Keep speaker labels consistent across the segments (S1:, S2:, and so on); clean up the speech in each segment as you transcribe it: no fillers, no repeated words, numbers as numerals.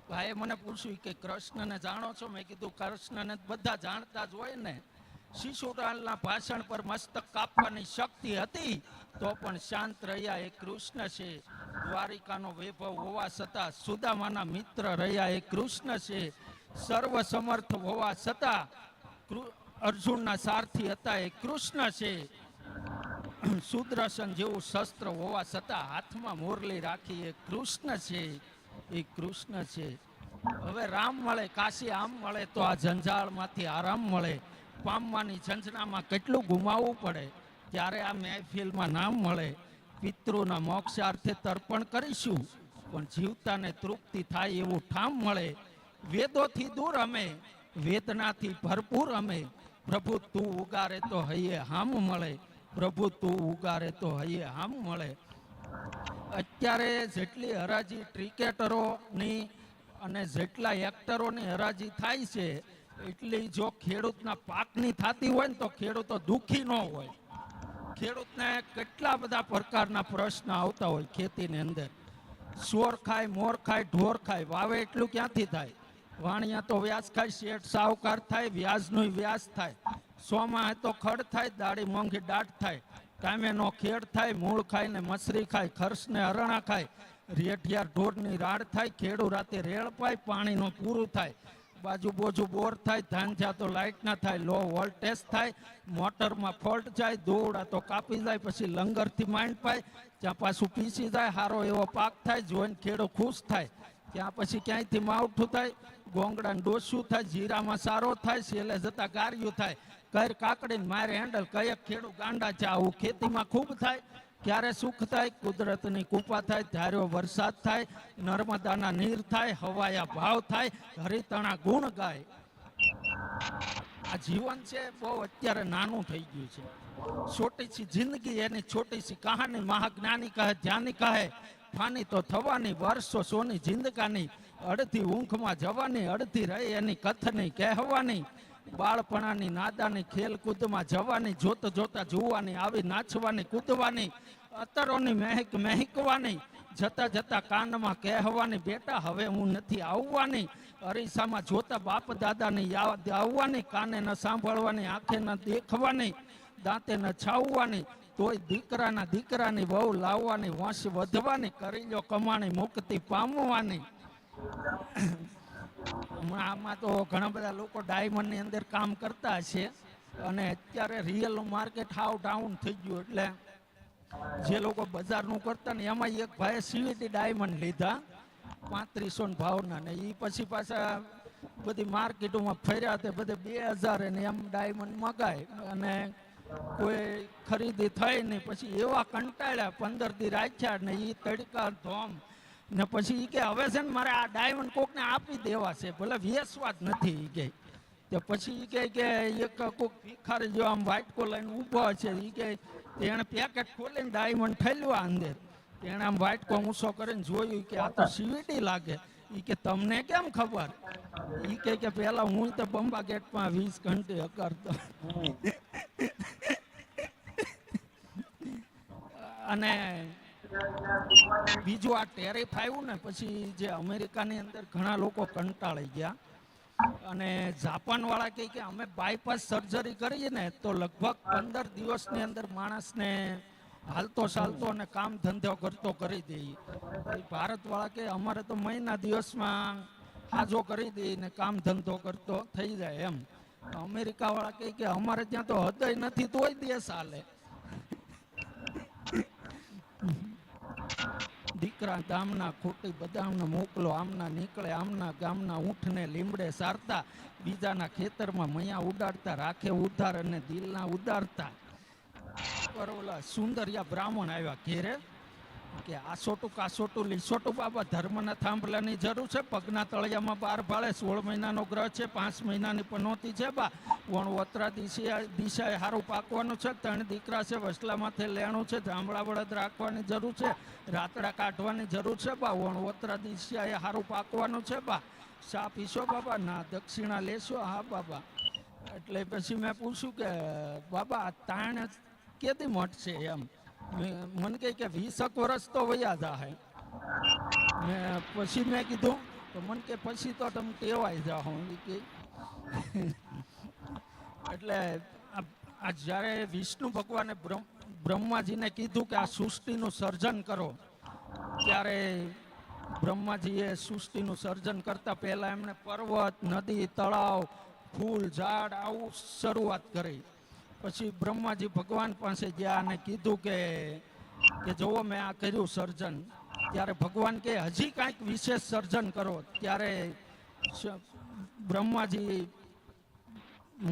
S1: ભાઈએ મને પૂછ્યું કે કૃષ્ણને જાણો છો? મેં કીધું કૃષ્ણને બધા જાણતા જ હોય ને. શિશુપાલના ભાષણ પર મસ્તક કાપવાની શક્તિ હતી તો પણ શાંત રહ્યા એ કૃષ્ણ છે. દ્વારિકાનો વૈભવ હોવા છતાં સુદામાના મિત્ર રહ્યા એ કૃષ્ણ છે. સર્વ સમર્થ હોવા છતાં અર્જુનના સારથી હતા એ કૃષ્ણ છે. સુદર્શન જેવું શસ્ત્ર હોવા છતાં હાથમાં મુરલી રાખી એ કૃષ્ણ છે. એ કૃષ્ણ છે. હવે રામ મળે, કાશી આમ મળે તો આ જંજાળમાંથી આરામ મળે. પામવાની ઝંઝનામાં કેટલું ગુમાવવું પડે ત્યારે આ મહેફિલમાં નામ મળે. પિતૃના મોક્ષાર્થે તર્પણ કરીશું પણ જીવતાને તૃપ્તિ થાય એવું ઠામ મળે. વેદોથી દૂર અમે, વેદનાથી ભરપૂર અમે. પ્રભુ તું ઉગારે તો હૈયે હામ મળે. પ્રભુ તું ઉગારે તો હૈયે હામ મળે. અત્યારે જેટલી હરાજી ક્રિકેટરોની અને જેટલા એક્ટરોની હરાજી થાય છે એટલી જો ખેડૂતના પાકની થતી હોય ને તો ખેડૂતો દુઃખી ન હોય. ખેડૂતને કેટલા બધા પ્રકારના પ્રશ્ન આવતા હોય ખેતીની અંદર. સોર ખાય, મોર ખાય, ઢોર ખાય, વાવે એટલું ક્યાંથી થાય? વાણિયા તો વ્યાજ ખાય, શેઠ સાહુકાર થાય, વ્યાજનું વ્યાજ થાય. સોમાં તો ખડ થાય, દાડી મોંઘી દાટ થાય. ટાઈમે નો ખેડ થાય, મૂળ ખાય ને મસરી ખાય, ખર્ચ ને હરણા ખાય. રેઠિયાર ઢોરની રાડ થાય, ખેડૂ રાતે રેળ પાય, પાણીનું પૂરું થાય. બાજુ બોજુ બોર થાય, ધાંજા તો લાઇટ ના થાય, લો વોલ્ટેજ થાય, મોટરમાં ફોલ્ટ જાય, દોડા તો કાપી જાય, પછી લંગરથી માંડ પાય, ત્યાં પાછું પીસી જાય, સારો એવો પાક થાય, જોઈને ખેડૂત ખુશ થાય. ત્યાં પછી ક્યાંયથી માવઠું થાય, ગોંગડાને ડોસ્યું થાય, જીરામાં સારો થાય, સેલે જતા ગાર્યું થાય. કઈ કાકડીને મારે હેન્ડલ, કઈ ખેડૂત ગાંડા છે. આવું ખેતીમાં ખૂબ થાય. ક્યારે સુખ થાય? કુદરતની કૃપા થાય, ધાર્યો વરસાદ થાય, નર્મદાના નીર થાય, હવાયા ભાવ થાય, હરિતણા ગુણ ગાય. આ જીવન છે બહુ અત્યારે નાનું થઈ ગયું છે. છોટી સી જિંદગી એની છોટી સી કહાની, મહાજ્ઞાની કહે ધ્યાની કહે ફાની તો થવાની, વર્ષો સોની જિંદગાની. અડધી ઊંઘમાં જવાની, અડધી રહી એની કથની કહેવાની. બાળપણાની નાદાની ખેલકૂદમાં જવાની, જોત જોતા જોવાની, આવી નાચવાની કૂદવાની. અતરોની મહેક મહેકવાની, જતા જતા કાનમાં કહેવાની, બેટા હવે હું નથી આવવાની. અરીસામાં જોતા બાપ દાદાની યાદ આવવાની, કાને ન સાંભળવાની, આંખે ન દેખવાની, દાંતે ન છાવવાની. તોય દીકરાની વહુ લાવવાની, વંશ વધવાની, કરી લો કમાણી મુક્તિ પામવાની. આમાં તો ઘણા બધા લોકો ડાયમંડની અંદર કામ કરતા છે અને અત્યારે રિયલનું માર્કેટ હાવ ડાઉન થઈ ગયું. એટલે જે લોકો બજારનું કરતા ને એમાં એક ભાઈએ સીવીટી ડાયમંડ લીધા 3500 ભાવના, ને એ પછી પાછા બધી માર્કેટોમાં ફર્યા તે બધે 2000 ને એમ ડાયમંડ મગાય અને કોઈ ખરીદી થઈ નહીં. પછી એવા કંટાળ્યા, 15 દી રાખ્યા ને એ તડકા ધોમ ને પછી એ કે હવે છે ને મારે આ ડાયમંડ કોકને આપી દેવા છે, ભલે વેચવા જ નથી. એ કે તો પછી એ કે એક કોક ભિખારી જો આમ વાટકો લઈને ઊભો છે, એ કે એને પેકેટ ખોલીને ડાયમંડ ઠેલવા અંદર. એને આમ વાટકો ઊંચો કરીને જોયું કે આ તો સીવીટી લાગે. એ કે તમને કેમ ખબર? એ કે પેલા હું તો બંબા ગેટમાં 20 ઘંટે કરતો. અને બીજું આ ટેરિફ આવ્યું ને પછી જે અમેરિકાની અંદર ઘણા લોકો કંટાળી ગયા અને જાપાન વાળા કહે કે અમે બાયપાસ સર્જરી કરીએ ને તો લગભગ 15 દિવસની અંદર માણસને હાલતો ચાલતો અને કામ ધંધો કરતો કરી દઈએ. ભારત વાળા કે અમારે તો મહિના દિવસમાં હાજો કરી દઈએ ને કામ ધંધો કરતો થઈ જાય એમ. અમેરિકા વાળા કહે કે અમારે ત્યાં તો હૃદય નથી તોય દેશ હાલે. દીકરા ગામના ખોટી બદામને મોકલો, આમના નીકળે આમના ગામના ઊંઠને લીમડે સારતા, બીજાના ખેતરમાં મૈયા ઉડાડતા, રાખે ઉધાર અને દિલના ઉદારતા. પર ઓલા સુંદરિયા બ્રાહ્મણ આવ્યા ઘેરે કે આસોટું કાસોટું લીસોટું બાબા, ધર્મના થાંભલાની જરૂર છે, પગના તળિયામાં 12 ભાળે, 16 મહિનાનો ગ્રહ છે, 5 મહિનાની પનોતી છે બા, વણવત્રા દિશાએ સારું પાકવાનું છે, 3 દીકરા છે, વસલામાંથી લેણું છે, જાંબળા બળદ રાખવાની જરૂર છે, રાતડા કાઢવાની જરૂર છે બા, વણવત્રા દિશાએ સારું પાકવાનું છે બા, શા પીશો બાબા? ના દક્ષિણા લેશો? હા બાબા. એટલે પછી મેં પૂછ્યું કે બાબા તાણ કેદી મટશે એમ? મને કહે કે 20 વર્ષ તો વયા જાહે. પછી મેં કીધું તો મને કે પછી તો તમે ટેવાઈ જાઓ. ઈ કે એટલે આ જ્યારે વિષ્ણુ ભગવાને બ્રહ્માજીને કીધું કે આ સૃષ્ટિનું સર્જન કરો, ત્યારે બ્રહ્માજીએ સૃષ્ટિનું સર્જન કરતા પહેલા એમણે પર્વત, નદી, તળાવ, ફૂલ, ઝાડ આવું શરૂઆત કરી. પછી બ્રહ્માજી ભગવાન પાસે ગયા અને કીધું કે જુઓ મેં આ કર્યું સર્જન. ત્યારે ભગવાન કે હજી કાંઈક વિશેષ સર્જન કરો. ત્યારે બ્રહ્માજી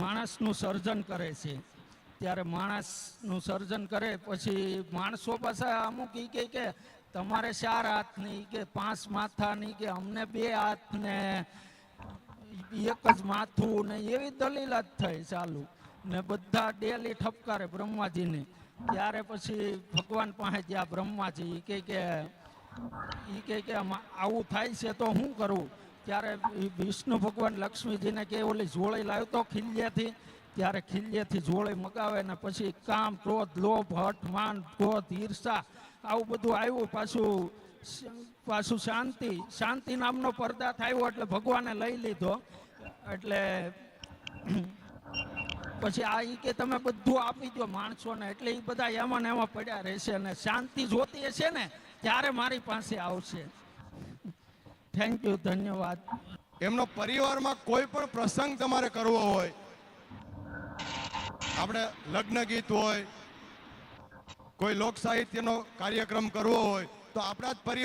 S1: માણસનું સર્જન કરે છે. ત્યારે માણસનું સર્જન કરે પછી માણસો પાસે અમુક ઈ કે તમારે 4 હાથ નહીં, કે 5 માથા નહીં, કે અમને 2 હાથ ને એક જ માથું ને એવી દલીલ જ થઈ ચાલુ ને બધા ડેલી ઠપકારે બ્રહ્માજીને. ત્યારે પછી ભગવાન પાસે ગયા બ્રહ્માજી કે આવું થાય છે તો શું કરવું. ત્યારે વિષ્ણુ ભગવાન લક્ષ્મીજીને કે ઓલી જોળી લાવ્યો તો ખીલ્યેથી. ત્યારે ખીલ્યેથી જોળી મગાવે ને પછી કામ, ક્રોધ, લોભ, હઠ, માન, ક્રોધ, ઈર્ષા આવું બધું આવ્યું. પાછું શાંતિ નામનો પદાર્થ આવ્યો એટલે ભગવાને લઈ લીધો. એટલે પછી આ ઈ કે તમે બધું આપી દો માણસોને, એટલે એ બધા એમાં ને એમાં પડ્યા રહેશે ને શાંતિ જોતી હશે ને ત્યારે મારી પાસે આવશે. થેન્ક યુ, ધન્યવાદ.
S2: એમનો પરિવારમાં કોઈ પણ પ્રસંગ તમારે કરવો હોય, આપણે લગ્ન ગીત હોય, કોઈ લોક સાહિત્યનો કાર્યક્રમ કરવો હોય, તો આપણા જ પરિવાર